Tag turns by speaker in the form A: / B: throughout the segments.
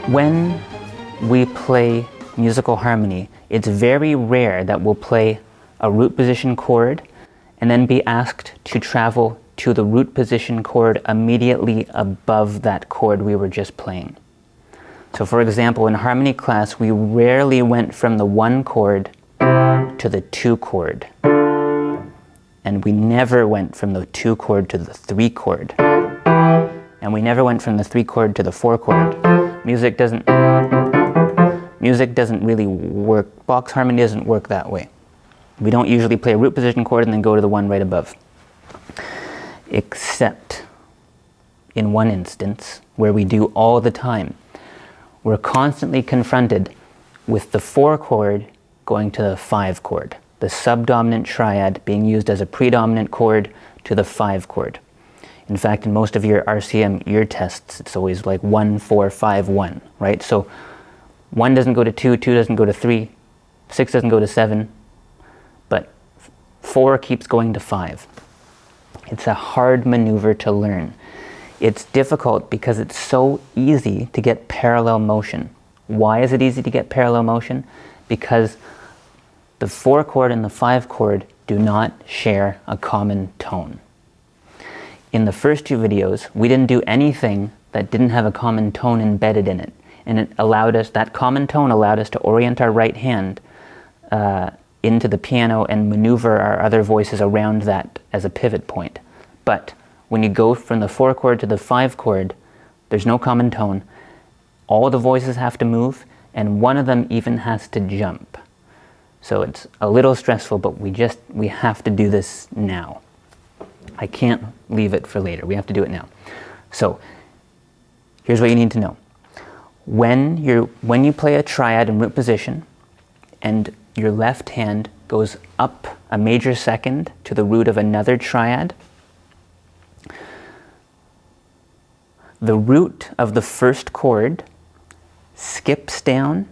A: When we play musical harmony, it's very rare that we'll play a root position chord and then be asked to travel to the root position chord immediately above that chord we were just playing. So for example, in harmony class, we rarely went from the 1 chord to the 2 chord. And we never went from the 2 chord to the 3 chord. And we never went from the 3 chord to the 4 chord. Music doesn't really work, box harmony doesn't work that way. We don't usually play a root position chord and then go to the one right above. Except in one instance, where we do all the time. We're constantly confronted with the 4 chord going to the 5 chord. The subdominant triad being used as a predominant chord to the 5 chord. In fact, in most of your RCM ear tests, it's always like 1, 4, 5, 1, right? So 1 doesn't go to 2, 2 doesn't go to 3, 6 doesn't go to 7, but 4 keeps going to 5. It's a hard maneuver to learn. It's difficult because it's so easy to get parallel motion. Why is it easy to get parallel motion? Because the 4 chord and the 5 chord do not share a common tone. In the first 2 videos, we didn't do anything that didn't have a common tone embedded in it. And it allowed us, that common tone allowed us to orient our right hand into the piano and maneuver our other voices around that as a pivot point. But when you go from the 4 chord to the 5 chord, there's no common tone. All the voices have to move, and one of them even has to jump. So it's a little stressful, but we have to do this now. I can't leave it for later. We have to do it now. So here's what you need to know. When you play a triad in root position and your left hand goes up a major second to the root of another triad, the root of the first chord skips down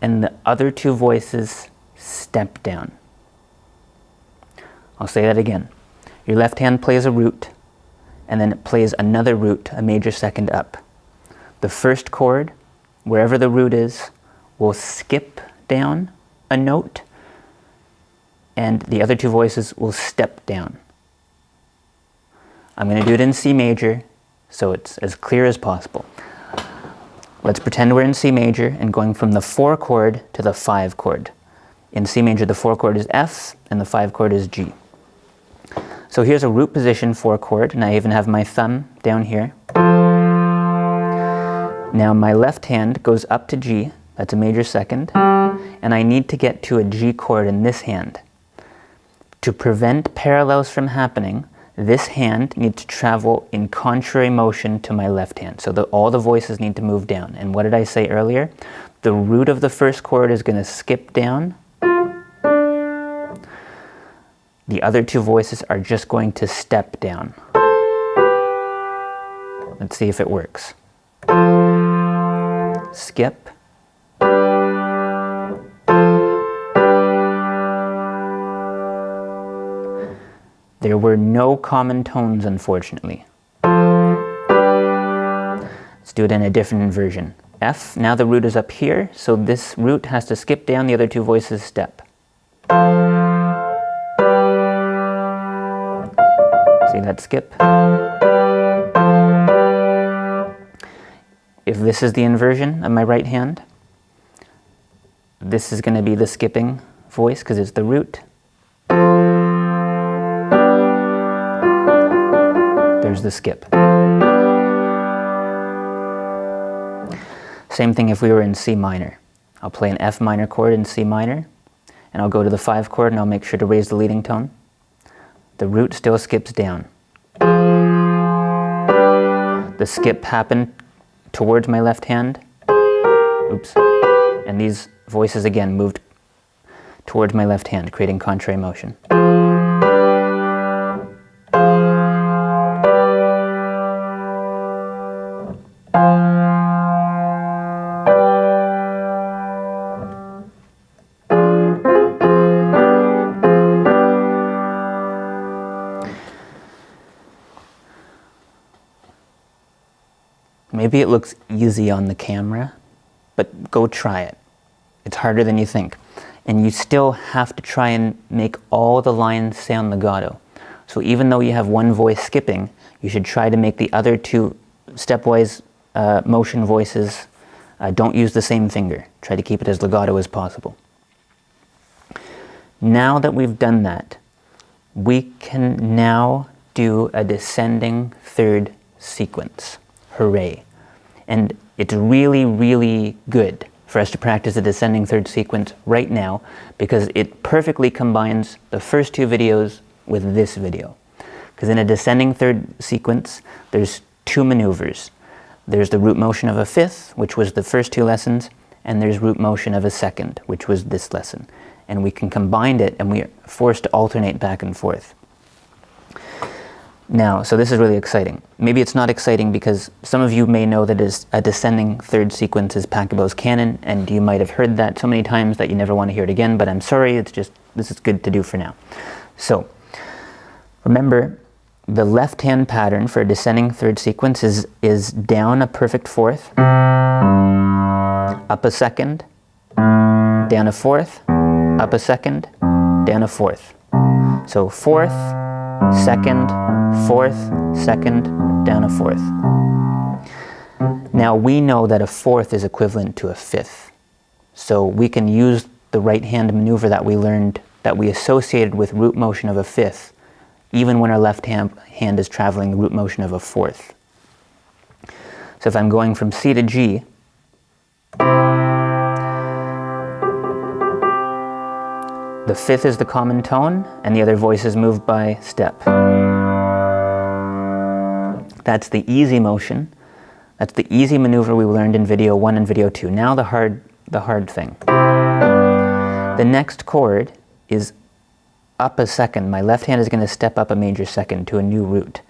A: and the other 2 voices step down. I'll say that again. Your left hand plays a root, and then it plays another root a major second up. The first chord, wherever the root is, will skip down a note, and the other 2 voices will step down. I'm going to do it in C major, so it's as clear as possible. Let's pretend we're in C major and going from the 4 chord to the 5 chord. In C major, the 4 chord is F, and the 5 chord is G. So here's a root position 4 chord, and I even have my thumb down here. Now my left hand goes up to G, that's a major second, and I need to get to a G chord in this hand. To prevent parallels from happening, this hand needs to travel in contrary motion to my left hand. So all the voices need to move down. And what did I say earlier? The root of the first chord is going to skip down. The other 2 voices are just going to step down. Let's see if it works. Skip. There were no common tones, unfortunately. Let's do it in a different inversion. F, now the root is up here, so this root has to skip down, the other 2 voices step. See that skip? If this is the inversion of my right hand, this is going to be the skipping voice because it's the root. There's the skip. Same thing if we were in C minor. I'll play an F minor chord in C minor, and I'll go to the 5 chord and I'll make sure to raise the leading tone. The root still skips down. The skip happened towards my left hand. Oops. And these voices again moved towards my left hand, creating contrary motion. Maybe it looks easy on the camera, but go try it. It's harder than you think. And you still have to try and make all the lines sound legato. So even though you have one voice skipping, you should try to make the other two stepwise motion voices. Don't use the same finger. Try to keep it as legato as possible. Now that we've done that, we can now do a descending third sequence. Hooray. And it's really, really good for us to practice a descending third sequence right now because it perfectly combines the first two videos with this video. Because in a descending third sequence, there's two maneuvers. There's the root motion of a fifth, which was the first two lessons, and there's root motion of a second, which was this lesson. And we can combine it, and we are forced to alternate back and forth. Now, so this is really exciting. Maybe it's not exciting because some of you may know that a descending third sequence is Pachelbel's canon, and you might have heard that so many times that you never want to hear it again, but I'm sorry, it's just, this is good to do for now. So, remember, the left-hand pattern for a descending third sequence is down a perfect fourth, up a second, down a fourth, up a second, down a fourth. So fourth, second, fourth, second, down a fourth. Now we know that a fourth is equivalent to a fifth. So we can use the right hand maneuver that we learned, that we associated with root motion of a fifth, even when our left hand is traveling the root motion of a fourth. So if I'm going from C to G, the fifth is the common tone, and the other voices move by step. That's the easy motion. That's the easy maneuver we learned in video 1 and video 2. Now the hard thing. The next chord is up a second. My left hand is going to step up a major second to a new root.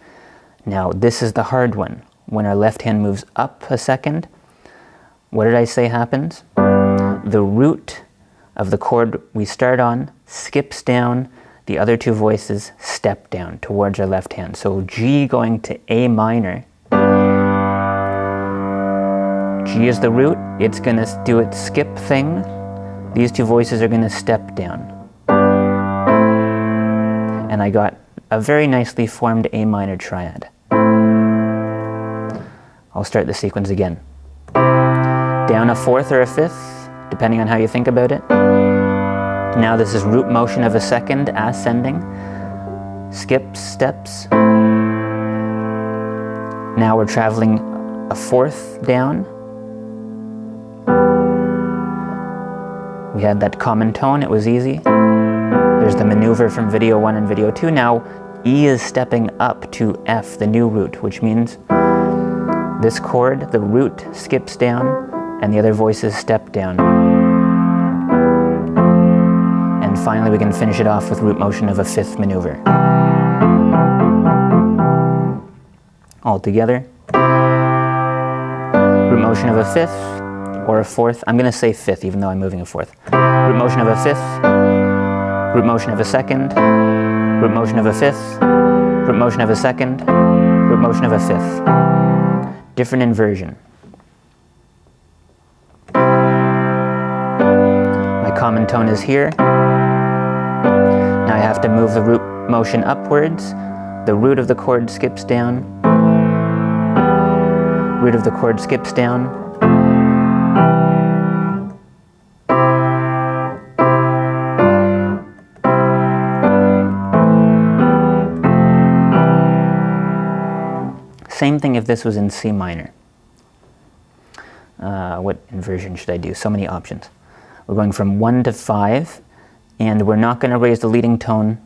A: Now this is the hard one. When our left hand moves up a second, what did I say happens? The root of the chord we start on skips down, the other two voices step down towards our left hand. So G going to A minor. G is the root, it's going to do its skip thing. These two voices are going to step down. And I got a very nicely formed A minor triad. I'll start the sequence again. Down a fourth or a fifth, depending on how you think about it. Now this is root motion of a second, ascending. Skips, steps. Now we're traveling a fourth down. We had that common tone, it was easy. There's the maneuver from video 1 and video 2. Now E is stepping up to F, the new root, which means this chord, the root skips down, and the other voices step down. And finally we can finish it off with root motion of a fifth maneuver. All together. Root motion of a fifth or a fourth. I'm going to say fifth even though I'm moving a fourth. Root motion of a fifth. Root motion of a second. Root motion of a fifth. Root motion of a second. Root motion of a fifth. Different inversion. My common tone is here. Now I have to move the root motion upwards. The root of the chord skips down. Root of the chord skips down. Same thing if this was in C minor. What inversion should I do? So many options. We're going from 1 to 5, and we're not going to raise the leading tone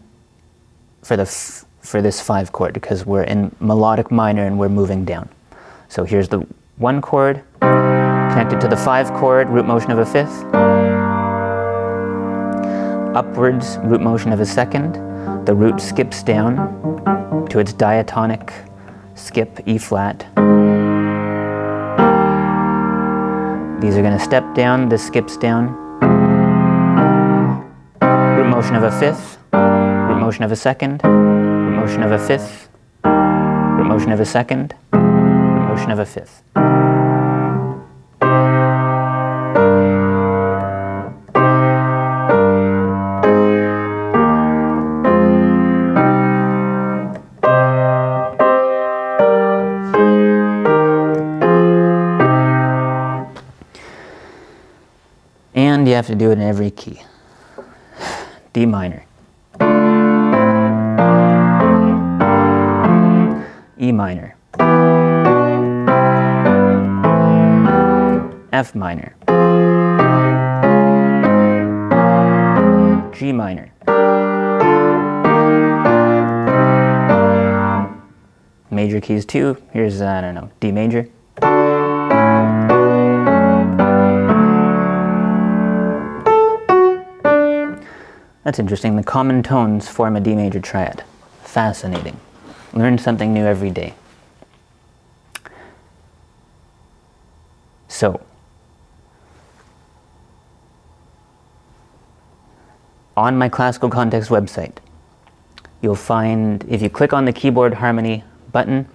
A: for this 5 chord because we're in melodic minor and we're moving down. So here's the 1 chord, connected to the 5 chord, root motion of a fifth. Upwards, root motion of a second. The root skips down to its diatonic skip, E flat. These are going to step down, this skips down. Root motion of a fifth, root motion of a second, root motion of a fifth, root motion of a second, root motion of a fifth. have to do it in every key. D minor, E minor, F minor, G minor, major keys too. Here's, I don't know, D major, that's interesting. The common tones form a D major triad. Fascinating. Learn something new every day. So, on my Classical Context website, you'll find, if you click on the keyboard harmony button,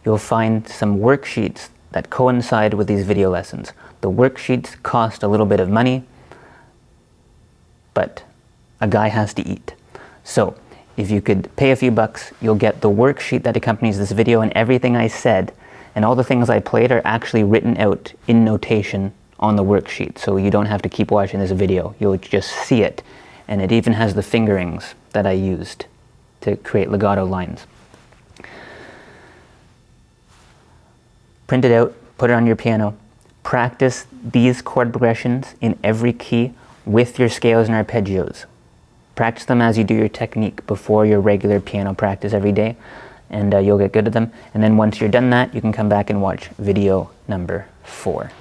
A: you'll find some worksheets that coincide with these video lessons. The worksheets cost a little bit of money, but a guy has to eat. So if you could pay a few bucks, you'll get the worksheet that accompanies this video, and everything I said and all the things I played are actually written out in notation on the worksheet. So you don't have to keep watching this video. You'll just see it. And it even has the fingerings that I used to create legato lines. Print it out, put it on your piano. Practice these chord progressions in every key with your scales and arpeggios. Practice them as you do your technique before your regular piano practice every day, and you'll get good at them. And then once you're done that, you can come back and watch video number 4.